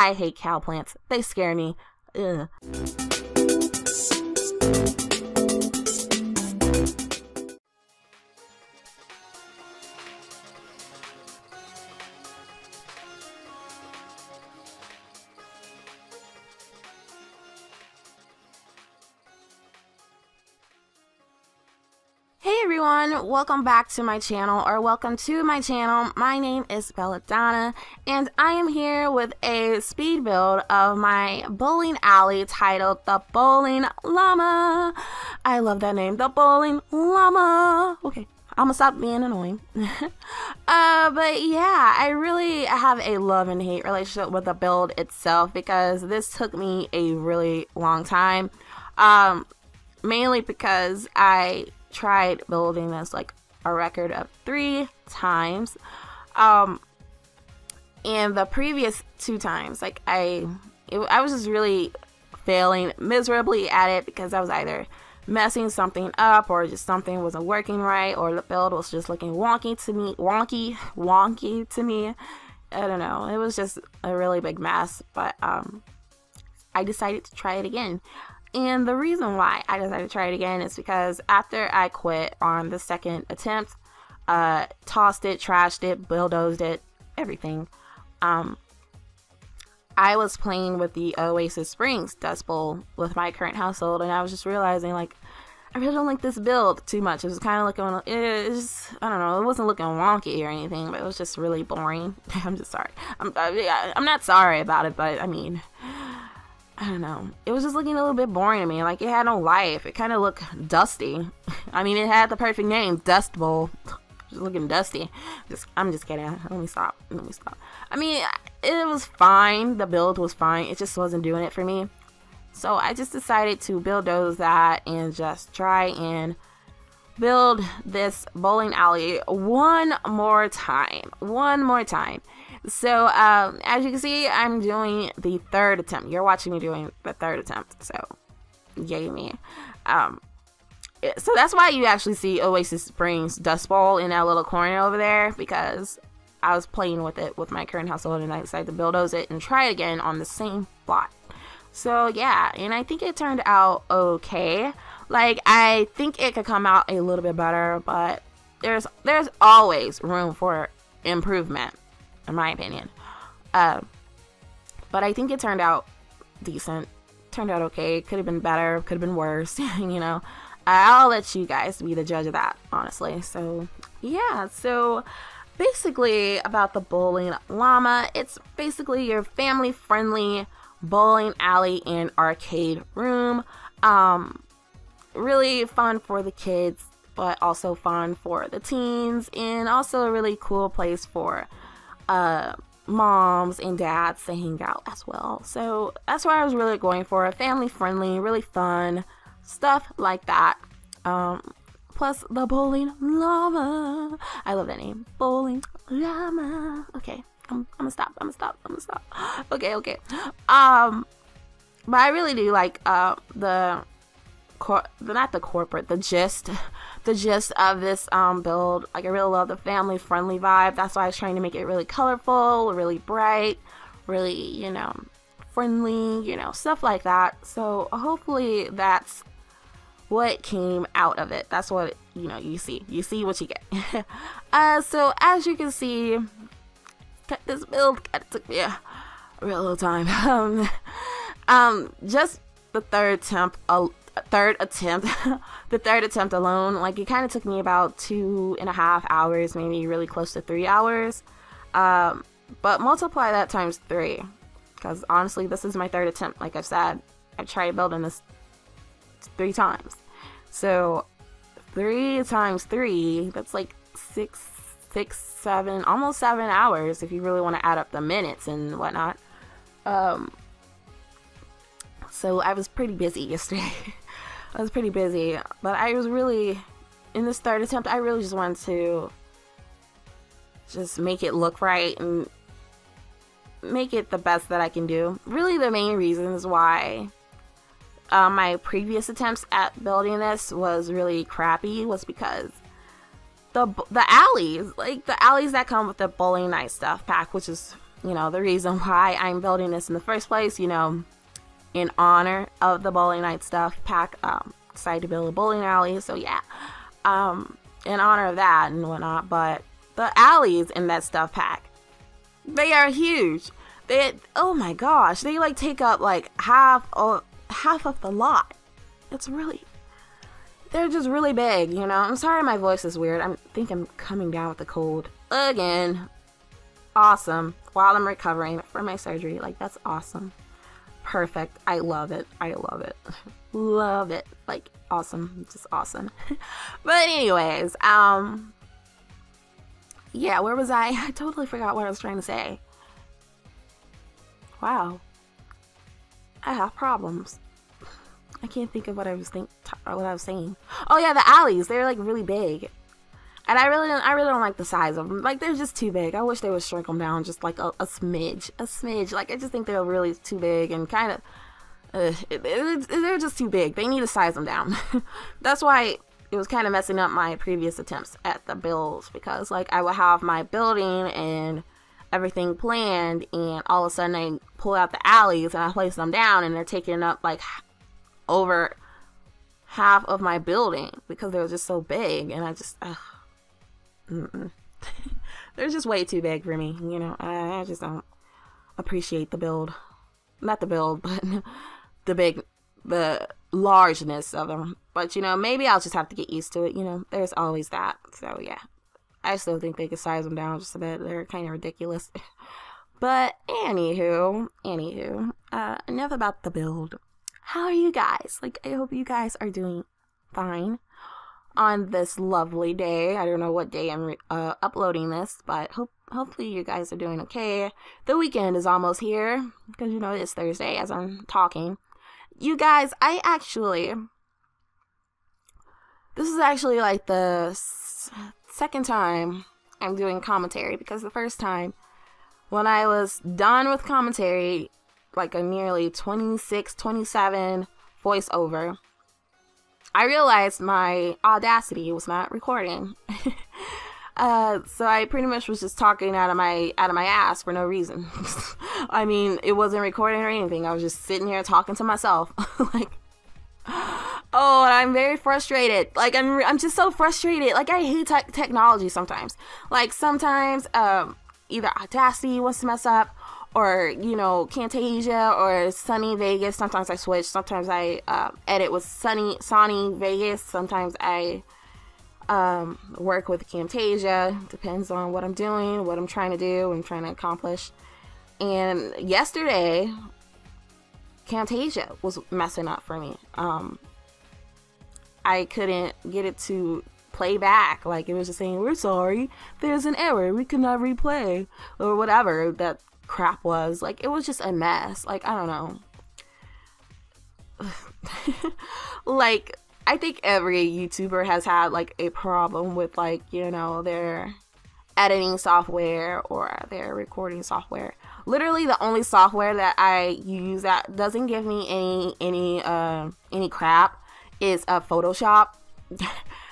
I hate cow plants. They scare me. Ugh. Hey everyone, welcome back to my channel, or welcome to my channel. My name is Belladonna, and I am here with a speed build of my bowling alley titled The Bowling Llama. I love that name, The Bowling Llama. Okay, I'm gonna stop being annoying. But yeah, I really have a love and hate relationship with the build itself, because this took me a really long time. Mainly because I tried building this like a record of 3 times, and the previous 2 times like I was just really failing miserably at it, because I was either messing something up, or just something wasn't working right, or the build was just looking wonky to me. I don't know, it was just a really big mess. But I decided to try it again. And the reason why I decided to try it again is because after I quit on the second attempt, tossed it, trashed it, bulldozed it, everything, I was playing with the Oasis Springs Dust Bowl with my current household, and I was just realizing, like, I really don't like this build too much. It was kind of looking, I don't know, it wasn't looking wonky or anything, but it was just really boring. I'm just sorry. I'm not sorry about it, but I mean, I don't know. It was just looking a little bit boring to me. Like, it had no life. It kind of looked dusty. I mean, it had the perfect name, Dust Bowl. Just looking dusty. I'm just kidding. Let me stop. I mean, it was fine. The build was fine. It just wasn't doing it for me. So I just decided to bulldoze that and just try and build this bowling alley one more time. So, as you can see, I'm doing the 3rd attempt. You're watching me doing the 3rd attempt, so yay me. So that's why you actually see Oasis Springs Dust Bowl in that little corner over there, because I was playing with it with my current household, and I decided to bulldoze it and try it again on the same plot. So yeah, and I think it turned out okay. Like, I think it could come out a little bit better, but there's always room for improvement, in my opinion. But I think it turned out decent. Turned out okay. Could have been better. Could have been worse. You know, I'll let you guys be the judge of that, honestly. So yeah. So basically, about the Bowling Llama, it's basically your family-friendly bowling alley and arcade room. Really fun for the kids, but also fun for the teens, and also a really cool place for moms and dads to hang out as well. So that's what I was really going for, a family friendly, really fun stuff like that. Plus the Bowling Llama. I love that name, Bowling Llama. Okay, I'm gonna stop. Okay. But I really do like the gist of this build. Like, I really love the family friendly vibe. That's why I was trying to make it really colorful, really bright, really, you know, friendly, you know, stuff like that. So hopefully that's what came out of it. That's what, you know, you see what you get. So as you can see, this build took me a real little time. Just the third attempt alone, like, it kind of took me about 2.5 hours, maybe really close to 3 hours. But multiply that times 3, because honestly, this is my 3rd attempt. Like I've said, I've tried building this 3 times. So 3 times 3, that's like 6, 7, almost 7 hours if you really want to add up the minutes and whatnot. So I was pretty busy yesterday. I was pretty busy, but I was really, in this 3rd attempt, I really just wanted to just make it look right and make it the best that I can do. Really, the main reasons why my previous attempts at building this was really crappy was because the alleys, like the alleys that come with the Bowling Night stuff pack, which is you know, the reason why I'm building this in the first place, you know, in honor of the bowling night stuff pack. Decided to build a bowling alley, so yeah, in honor of that and whatnot. But the alleys in that stuff pack, they are huge. Oh my gosh, they like take up like half of the lot. They're just really big, you know. I'm sorry my voice is weird. I think I'm coming down with a cold again. Awesome. While I'm recovering from my surgery, like, that's awesome. Perfect. I love it. I love it. Love it. Like, awesome. Just awesome. But anyways, yeah, where was I? I totally forgot what I was trying to say. Wow. I have problems. I can't think of what I was saying. Oh yeah, the alleys. They're like really big. And I really don't like the size of them. Like, they're just too big. I wish they would shrink them down just like a smidge. A smidge. Like, I just think they're really too big and kind of... they're just too big. They need to size them down. That's why it was kind of messing up my previous attempts at the builds. Because, like, I would have my building and everything planned. And all of a sudden, I pull out the alleys and I place them down. And they're taking up, like, over half of my building. Because they were just so big. And I just... They're just way too big for me, you know. I just don't appreciate the build. Not the build, but the largeness of them. But, you know, maybe I'll just have to get used to it, you know. There's always that. So, yeah. I still think they could size them down just a bit. They're kind of ridiculous. But, anywho, enough about the build. How are you guys? Like, I hope you guys are doing fine on this lovely day. I don't know what day I'm uploading this, but hopefully you guys are doing okay. The weekend is almost here, because, you know, it's Thursday as I'm talking. You guys, this is actually like the second time I'm doing commentary, because the first time, when I was done with commentary, like a nearly 26, 27 voiceover, I realized my Audacity was not recording. So I pretty much was just talking out of my ass for no reason. I mean, it wasn't recording or anything. I was just sitting here talking to myself. Like, oh, and I'm very frustrated. Like, I'm just so frustrated. Like, I hate technology sometimes. Like, sometimes either Audacity wants to mess up, or, you know, Camtasia or Sunny Vegas. Sometimes I switch. Sometimes I edit with Sony Vegas. Sometimes I work with Camtasia. Depends on what I'm doing, what I'm trying to do, what I'm trying to accomplish. And yesterday, Camtasia was messing up for me. I couldn't get it to play back. Like, it was just saying, we're sorry, there's an error, we cannot replay, or whatever that crap was. Like, it was just a mess. Like, I don't know. Like, I think every YouTuber has had like a problem with, like, you know, their editing software or their recording software. Literally the only software that I use that doesn't give me any crap is Photoshop.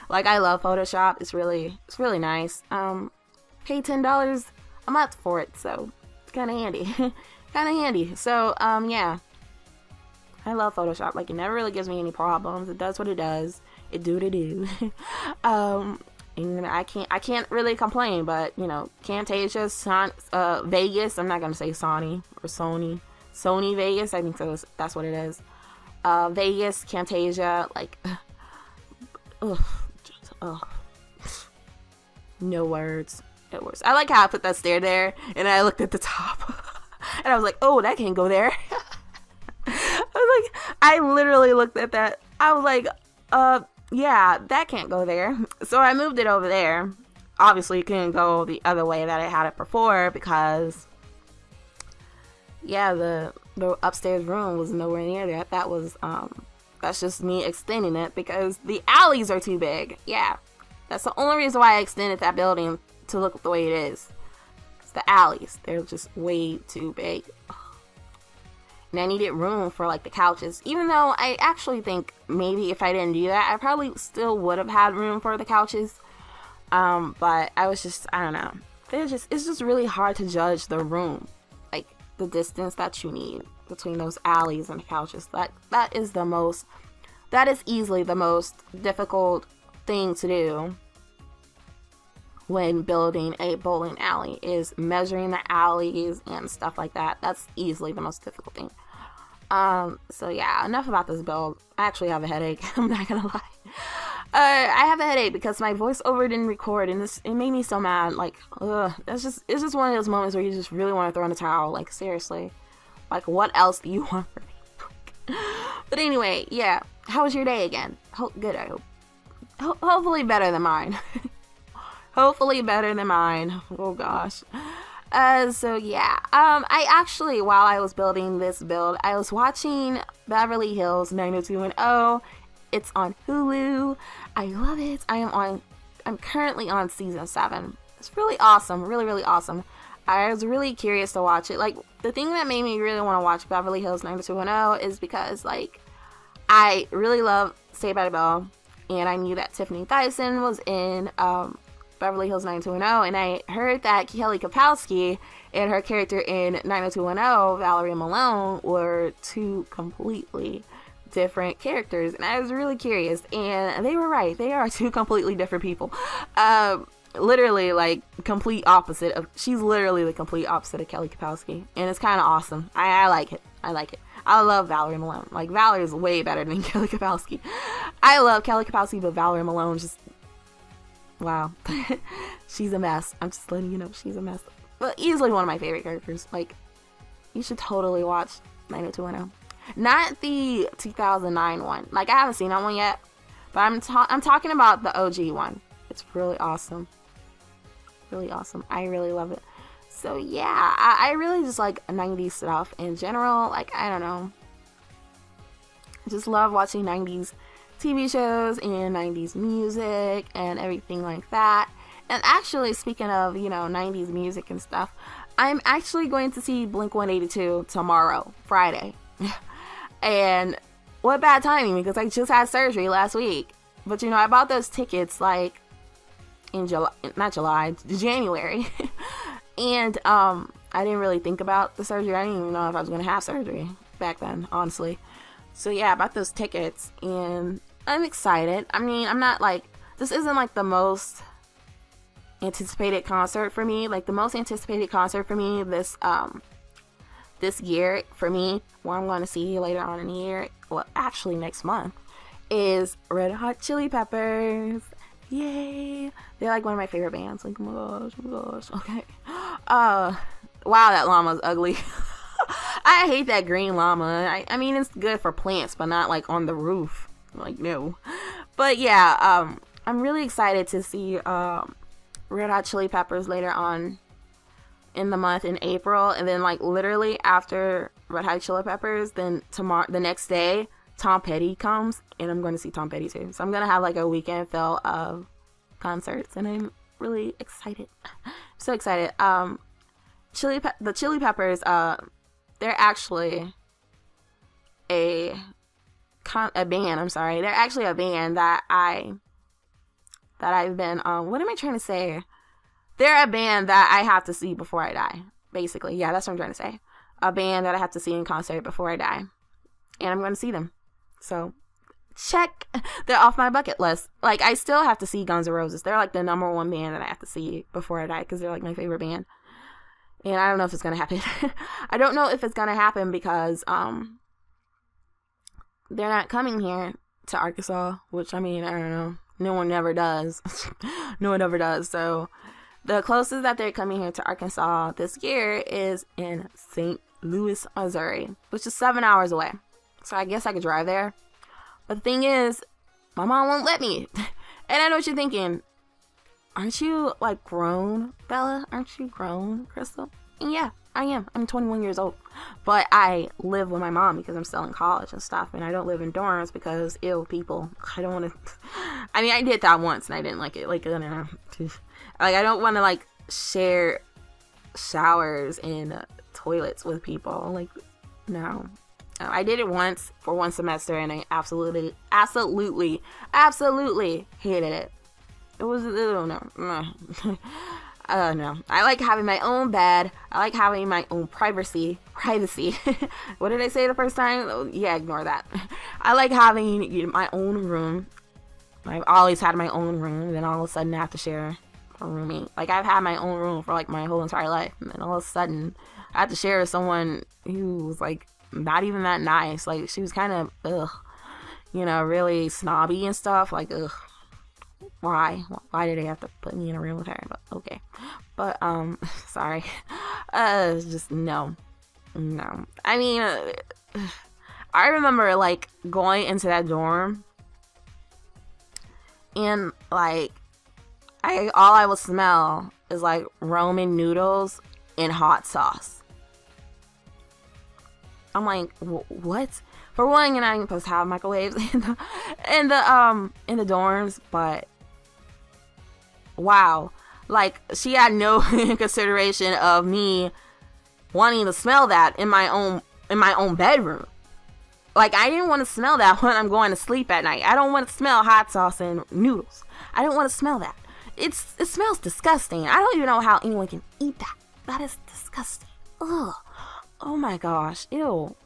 Like, I love Photoshop. It's really nice. Pay $10 a month for it, so it's kind of handy. So, yeah. I love Photoshop. Like, it never really gives me any problems. It does what it does. It do. And I can't really complain, but, you know, Camtasia, Vegas, I'm not going to say Sony or Sony Vegas, I think that's what it is. Vegas, Camtasia, like, no words. I like how I put that stair there, and I looked at the top, and I was like, oh, that can't go there. I literally looked at that. I was like, yeah, that can't go there. So I moved it over there. Obviously, it couldn't go the other way that I had it before, because, yeah, the upstairs room was nowhere near that. That's just me extending it, because the alleys are too big. Yeah, that's the only reason why I extended that building to look the way it is. It's the alleys. They're just way too big. And I needed room for, like, the couches. Even though I actually think maybe if I didn't do that, I probably still would have had room for the couches. But I was just, I don't know. It's just really hard to judge the room. the distance that you need between those alleys and the couches. That is easily the most difficult thing to do when building a bowling alley, is measuring the alleys and stuff like that. That's easily the most difficult thing. So yeah, enough about this build. I actually have a headache. I'm not gonna lie. I have a headache because my voiceover didn't record, and it made me so mad. Like, it's just one of those moments where you just really want to throw in the towel. Like, seriously, like, what else do you want from me? But anyway, yeah. How was your day again? Good, I hope. Hopefully better than mine. Hopefully better than mine. Oh gosh. So yeah. I actually, while I was building this build, I was watching Beverly Hills 90210. It's on Hulu. I love it. I'm currently on season 7. It's really awesome. Really, really awesome. I was really curious to watch it. Like, the thing that made me really want to watch Beverly Hills 90210 is because, like, I really love Saved by the Bell, and I knew that Tiffany Thiessen was in Beverly Hills 90210, and I heard that Kelly Kapowski and her character in 90210, Valerie Malone, were two completely different characters, and I was really curious, and they were right. They are two completely different people. Literally, like, complete opposite of, she's literally the complete opposite of Kelly Kapowski, and it's kind of awesome. I like it. I like it. I love Valerie Malone. Like, Valerie is way better than Kelly Kapowski. I love Kelly Kapowski, but Valerie Malone just, wow. She's a mess. I'm just letting you know, she's a mess. But easily one of my favorite characters. Like, you should totally watch 90210. Not the 2009 one. Like, I haven't seen that one yet, but I'm talking about the OG one. It's really awesome. Really awesome. I really love it. So yeah, I really just like 90s stuff in general. Like, I don't know. I just love watching 90s TV shows and 90s music and everything like that. And actually, speaking of, you know, 90s music and stuff, I'm actually going to see Blink-182 tomorrow, Friday. And what bad timing, because I just had surgery last week. But, you know, I bought those tickets like in January. And I didn't really think about the surgery. I didn't even know if I was going to have surgery back then, honestly. So yeah, I bought those tickets and I'm excited. I mean, I'm not like, this isn't like the most anticipated concert for me. Like, the most anticipated concert for me this year, for me, what I'm going to see later on in the year, well, actually next month, is Red Hot Chili Peppers. Yay! They're like one of my favorite bands. Like, oh my gosh, okay. Wow, that llama's ugly. I hate that green llama. I mean, it's good for plants, but not like on the roof. Like, no. But yeah, I'm really excited to see Red Hot Chili Peppers later on in the month, in April, and then like literally after Red Hot Chili Peppers, then the next day, Tom Petty comes, and I'm going to see Tom Petty too. So I'm going to have like a weekend full of concerts, and I'm really excited. I'm so excited. The Chili Peppers, they're actually a band. I'm sorry. They're actually a band that I've been, what am I trying to say? They're a band that I have to see before I die. Basically. Yeah, that's what I'm trying to say. A band that I have to see in concert before I die. And I'm going to see them. So, check. They're off my bucket list. Like, I still have to see Guns N' Roses. They're like the #1 band that I have to see before I die, because they're like my favorite band. And I don't know if it's going to happen. I don't know if it's going to happen because they're not coming here to Arkansas, which, I mean, I don't know. No one ever does. No one ever does. So, the closest that they're coming here to Arkansas this year is in St. Louis, Missouri, which is 7 hours away. So I guess I could drive there. But the thing is, my mom won't let me. And I know what you're thinking. Aren't you, like, grown, Bella? Aren't you grown, Crystal? And yeah, I am. I'm 21 years old. But I live with my mom because I'm still in college and stuff. And I don't live in dorms because, ew, people. I don't want to. I mean, I did that once and I didn't like it. Like, I don't know. Like, I don't want to, like, share showers and toilets with people. Like, no. I did it once for one semester and I absolutely hated it. It was, no. No. I like having my own bed. I like having my own privacy. What did I say the first time? Oh, yeah, ignore that. I like having my own room. I've always had my own room, then all of a sudden I have to share a roommate. Like, I've had my own room for like my whole entire life, and then all of a sudden I had to share with someone who was like not even that nice. Like, she was kind of really snobby and stuff. Like, why did they have to put me in a room with her? But okay. But sorry. Just no. I mean, I remember like going into that dorm, and like all I would smell is like ramen noodles and hot sauce. I'm like, what? For one, you're not even supposed to have microwaves in the dorms, but wow, like, she had no consideration of me wanting to smell that in my own bedroom. Like, I didn't want to smell that when I'm going to sleep at night. I don't want to smell hot sauce and noodles. I don't want to smell that. It smells disgusting. I don't even know how anyone can eat that. That is disgusting. Ugh. Oh my gosh. Ew.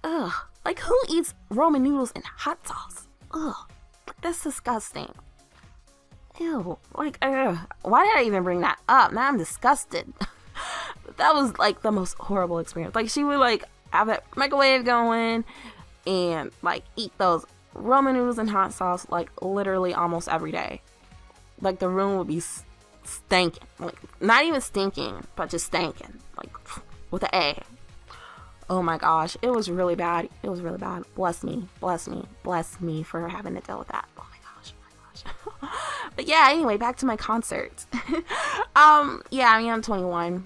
Ugh. Like, who eats ramen noodles and hot sauce? Ugh. That's disgusting. Ew. Like, why did I even bring that up? Now I'm disgusted. That was like the most horrible experience. Like, she would like have that microwave going and like eat those ramen noodles and hot sauce like literally almost every day. Like, the room would be stinking. Like, not even stinking, but just stinking. Like, with an A. Oh my gosh. It was really bad. Bless me for having to deal with that. Oh my gosh. But yeah, anyway, back to my concert. Yeah, I mean, I'm 21.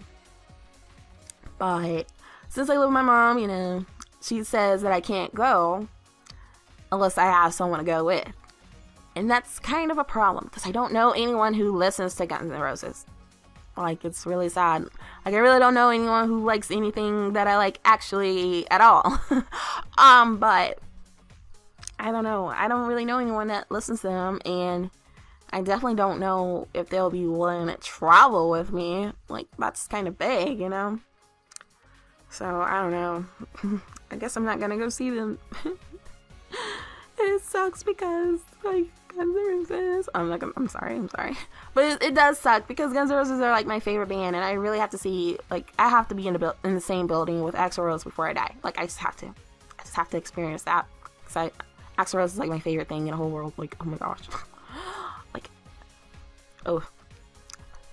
But since I live with my mom, she says that I can't go unless I have someone to go with. And that's kind of a problem, because I don't know anyone who listens to Guns N' Roses. Like, it's really sad. Like, I really don't know anyone who likes anything that I like actually at all. But I don't know. I don't really know anyone that listens to them, and I definitely don't know if they'll be willing to travel with me. Like, that's kind of big, So, I don't know. I guess I'm not gonna go see them. It sucks because, like, Guns N' Roses. I'm sorry. But it does suck because Guns N' Roses are, like, my favorite band, and I really have to see, like, I have to be in the same building with Axl Rose before I die. Like, I just have to experience that. Because Axl Rose is, like, my favorite thing in the whole world. Like, oh my gosh. Like, oh.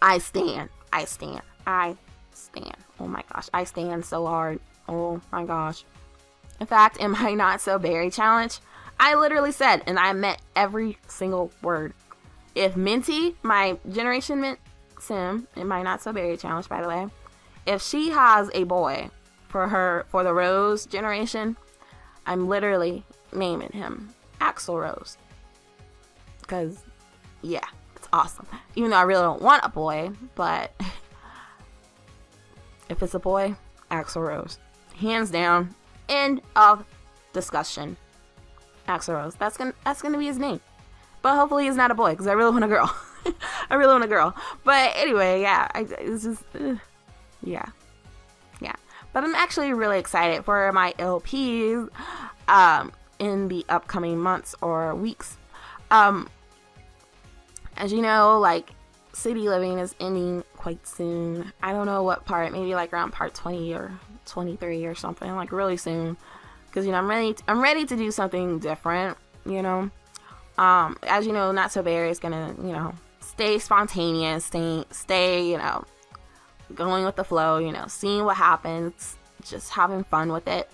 I stand. Oh my gosh. I stand so hard. Oh my gosh. In fact, in my Not So Berry challenge, I literally said, and I meant every single word, if Minty, my Generation Mint Sim, in my Not So Berry challenge, by the way, if she has a boy for the Rose generation, I'm literally naming him Axl Rose. Because, yeah, it's awesome. Even though I really don't want a boy, but if it's a boy, Axl Rose. Hands down. End of discussion. Axl Rose. That's gonna be his name. But hopefully he's not a boy, because I really want a girl. But anyway, yeah. It's just, yeah. But I'm actually really excited for my LPs in the upcoming months or weeks. As you know, like, City Living is ending quite soon. I don't know what part. Maybe like around part 20 or 23 or something. Like, really soon. Because, I'm ready to do something different, As you know, Not So Berry is gonna, stay spontaneous, stay, going with the flow, seeing what happens, just having fun with it.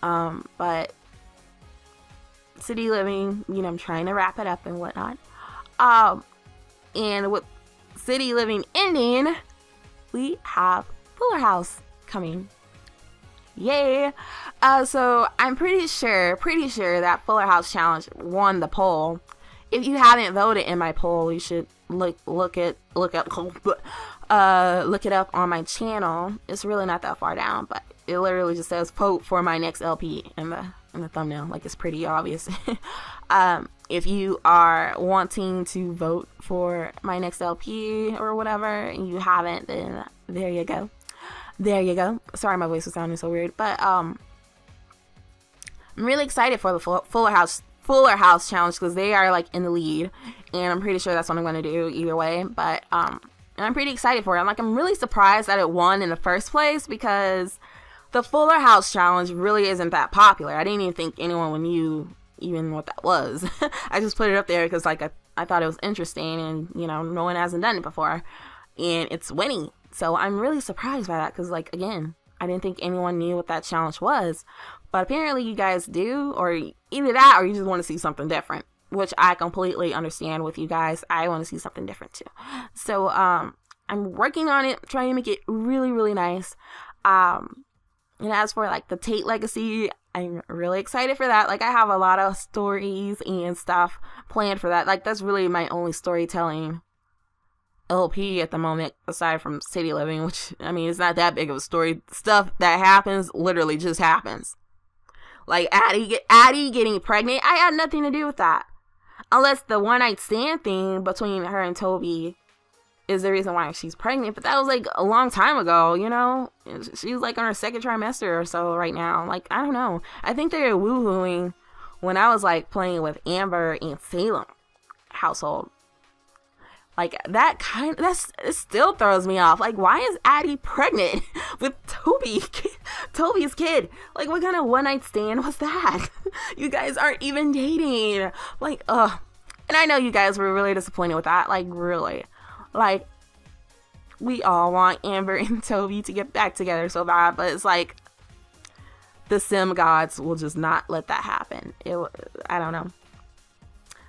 But City Living, I'm trying to wrap it up and whatnot. And with City Living ending, we have Fuller House coming. Yay! So I'm pretty sure that Fuller House Challenge won the poll. If you haven't voted in my poll, you should look it up on my channel. It's really not that far down, but it literally just says vote for my next LP in the thumbnail. Like, it's pretty obvious. if you are wanting to vote for my next LP or whatever, and you haven't, then there you go. There you go. Sorry, my voice was sounding so weird, but I'm really excited for the Fuller House challenge because they are like in the lead, and I'm pretty sure that's what I'm going to do either way. But and I'm pretty excited for it. I'm really surprised that it won in the first place because the Fuller House challenge really isn't that popular. I didn't even think anyone knew even what that was. I just put it up there because like I thought it was interesting, and you know, no one hasn't done it before, and it's winning. So I'm really surprised by that because, like, again, I didn't think anyone knew what that challenge was. But apparently you guys do, or either that or you just want to see something different, which I completely understand with you guys. I want to see something different too. So I'm working on it, trying to make it really, really nice. And as for, like, the Tate legacy, I'm really excited for that. Like, I have a lot of stories and stuff planned for that. Like, that's really my only storytelling LP at the moment, aside from City Living, which, I mean, it's not that big of a story. Stuff that happens literally just happens. Like Addie getting pregnant, I had nothing to do with that, unless the one night stand thing between her and Toby is the reason why she's pregnant. But that was like a long time ago, you know. She's like on her second trimester or so right now. Like, I don't know, I think they were woohooing when I was like playing with Amber and Salem household. Like, it still throws me off. Like, why is Addie pregnant with Toby's kid? Like, what kind of one-night stand was that? You guys aren't even dating. Like, ugh. And I know you guys were really disappointed with that. Like, really. Like, we all want Amber and Toby to get back together so bad, but it's like, the sim gods will just not let that happen. I don't know.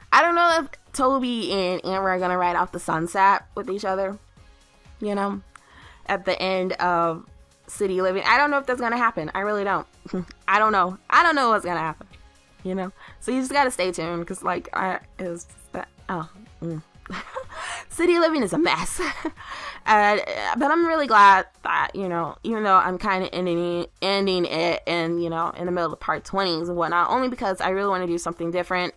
I don't know if Toby and Amber are gonna ride off the sunset with each other, you know, at the end of City Living. I don't know if that's gonna happen. I really don't. I don't know what's gonna happen, you know. So you just gotta stay tuned because, like, City Living is a mess. But I'm really glad that, you know, even though I'm kind of ending it, and, you know, in the middle of part 20s and whatnot, only because I really want to do something different.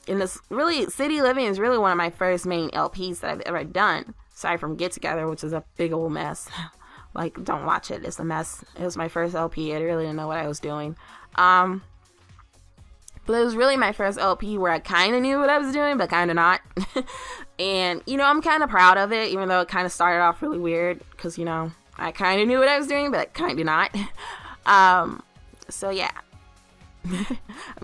In this, really, City Living is really one of my first main LPs that I've ever done, aside from Get Together, which is a big old mess. Like, don't watch it, it's a mess. It was my first LP. I really didn't know what I was doing. But it was really my first LP where I kind of knew what I was doing, but kind of not. And, you know, I'm kind of proud of it, even though it kind of started off really weird, because, you know, I kind of knew what I was doing, but kind of not. So yeah.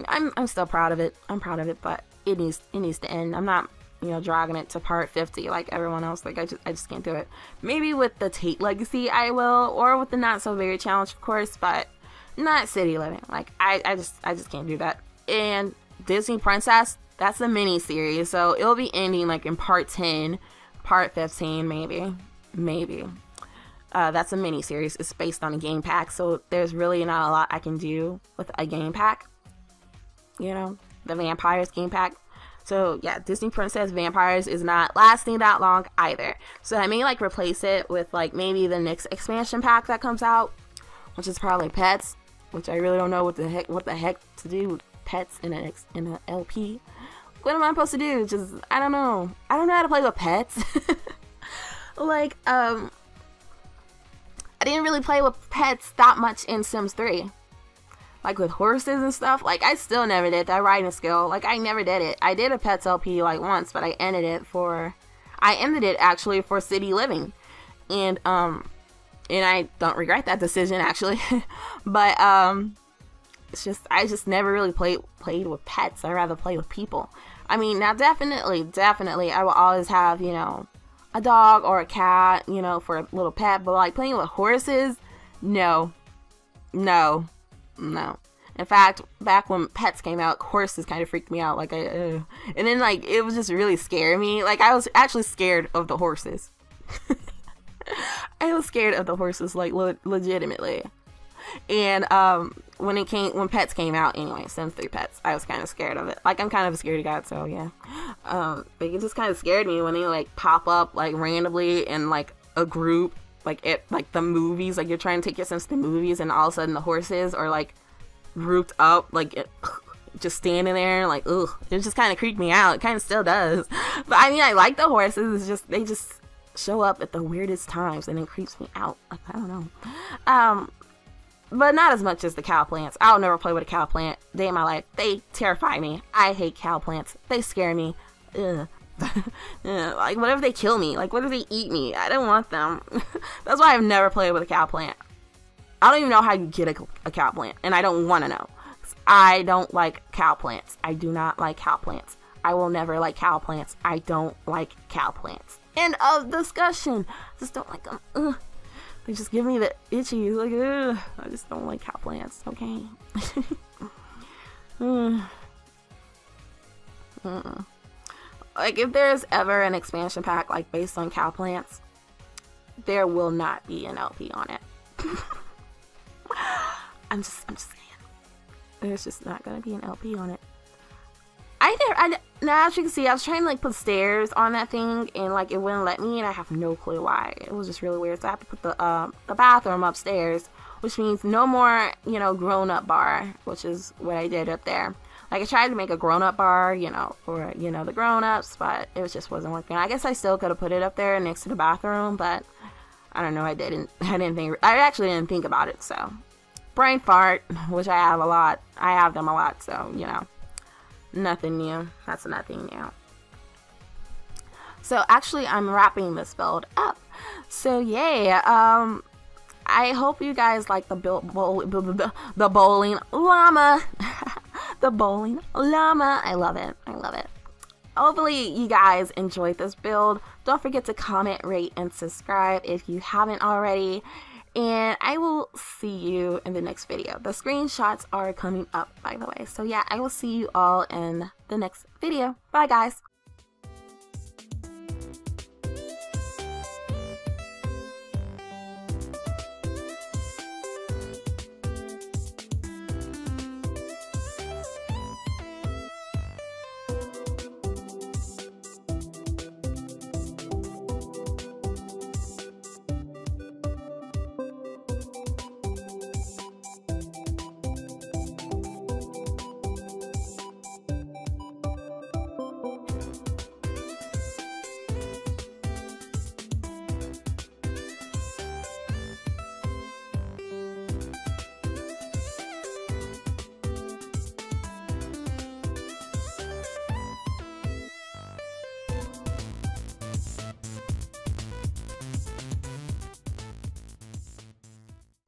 I'm still proud of it. I'm proud of it, but it needs to end. I'm not, you know, dragging it to part 50 like everyone else. Like, I just can't do it. Maybe with the Tate legacy I will, or with the Not So Very challenge, of course, but not City Living. Like, I just can't do that. And Disney Princess, that's a mini series, so it'll be ending like in part 10, part 15, maybe. That's a mini series. It's based on a game pack, so there's really not a lot I can do with a game pack. You know, the Vampires game pack. So yeah, Disney Princess Vampires is not lasting that long either. So I may like replace it with like maybe the next expansion pack that comes out, which is probably Pets, which I really don't know what the heck to do with Pets in an LP. What am I supposed to do? Just, I don't know how to play with pets. Like, I didn't really play with pets that much in Sims 3. Like with horses and stuff. Like, I still never did that riding skill. Like, I never did it. I did a Pets LP like once, but I ended it actually for City Living. And I don't regret that decision actually. But it's just, I just never really played with pets. I'd rather play with people. I mean, now definitely I will always have, you know, a dog or a cat, you know, for a little pet, but like playing with horses, no. In fact, back when Pets came out, horses kind of freaked me out. Like, and then like it was just really scaring me. Like, I was actually scared of the horses. I was scared of the horses, like legitimately. And when Pets came out, anyway, Sims 3 Pets, I was kind of scared of it. Like, I'm kind of a scaredy cat, so yeah. But it just kind of scared me when they like pop up like randomly in like a group, like the movies, like you're trying to take your Sims to movies, and all of a sudden the horses are like grouped up, like just standing there, like, ugh, it just kind of creeped me out. It kind of still does. But I mean, I like the horses. It's just, they just show up at the weirdest times and it creeps me out. Like, I don't know. But not as much as the cow plants. I'll never play with a cow plant day in my life. They terrify me. I hate cow plants. They scare me. Ugh. Like, what if they kill me? Like, what if they eat me? I don't want them. That's why I've never played with a cow plant. I don't even know how you get a cow plant, and I don't want to know. I don't like cow plants. I do not like cow plants. I will never like cow plants. I don't like cow plants. End of discussion. Just don't like them. Ugh. They just give me the itchy. Like, ugh. I just don't like cow plants. Okay. Like, if there's ever an expansion pack like based on cow plants, there will not be an LP on it. I'm just saying. There's just not gonna be an LP on it. Now as you can see, I was trying to like put stairs on that thing and like it wouldn't let me, and I have no clue why. It was just really weird. So I have to put the bathroom upstairs, which means no more, you know, grown-up bar, which is what I did up there. Like, I tried to make a grown-up bar, you know, for, you know, the grown-ups, but it just wasn't working. I guess I still could have put it up there next to the bathroom, but I don't know. I actually didn't think about it. So brain fart, which I have a lot. I have them a lot, so, you know. Nothing new. That's nothing new. So actually, I'm wrapping this build up. So yeah, I hope you guys like the bowling llama. The bowling llama. I love it. I love it. Hopefully you guys enjoyed this build. Don't forget to comment, rate, and subscribe if you haven't already. And I will see you in the next video. The screenshots are coming up, by the way. So yeah, I will see you all in the next video. Bye, guys.